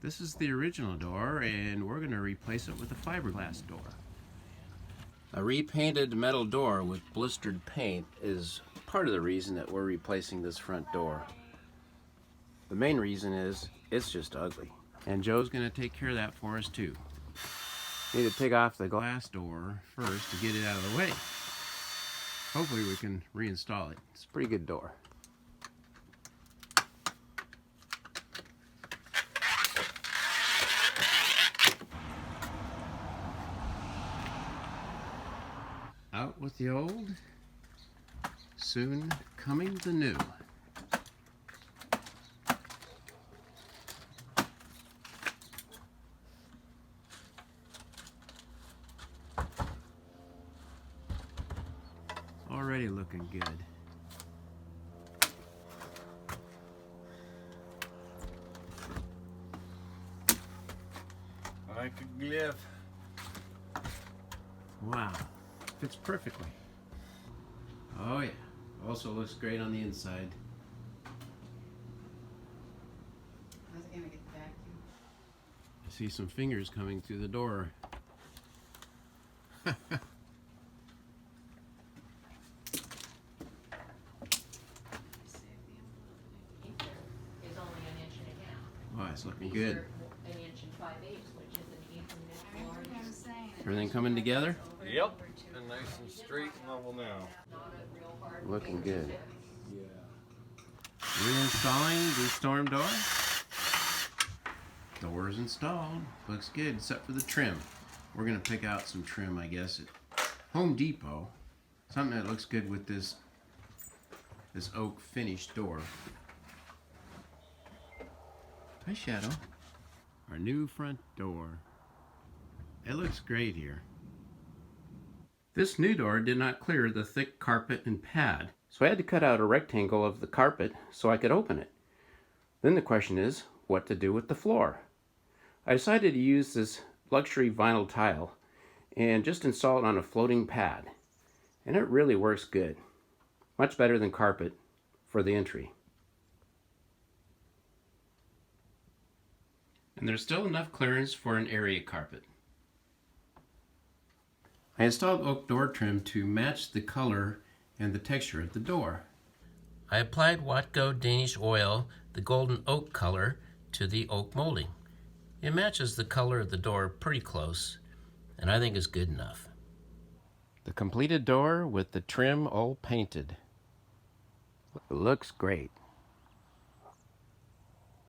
This is the original door, and we're going to replace it with a fiberglass door. A repainted metal door with blistered paint is part of the reason that we're replacing this front door. The main reason is it's just ugly. And Joe's going to take care of that for us too. Need to take off the glass door first to get it out of the way. Hopefully we can reinstall it. It's a pretty good door. Out with the old, soon coming the new. Already looking good. Like a glyph. Wow, fits perfectly. Oh yeah, also looks great on the inside. I was gonna get the vacuum. I see some fingers coming through the door. Wow, it's looking good. An inch and 5/8, which is an eighth and mid-floor. Everything coming together? Yep. And nice and straight and level now. Looking good. Reinstalling the storm door. Door's installed. Looks good, except for the trim. We're gonna pick out some trim, I guess, at Home Depot. Something that looks good with this oak finish door. Hi, Shadow. Our new front door. It looks great here. This new door did not clear the thick carpet and pad, so I had to cut out a rectangle of the carpet so I could open it. Then the question is, what to do with the floor? I decided to use this luxury vinyl tile and just install it on a floating pad. And it really works good. Much better than carpet for the entry. And there's still enough clearance for an area carpet. I installed oak door trim to match the color and the texture of the door. I applied Watco Danish oil, the golden oak color, to the oak molding. It matches the color of the door pretty close, and I think is good enough. The completed door with the trim all painted. Looks great.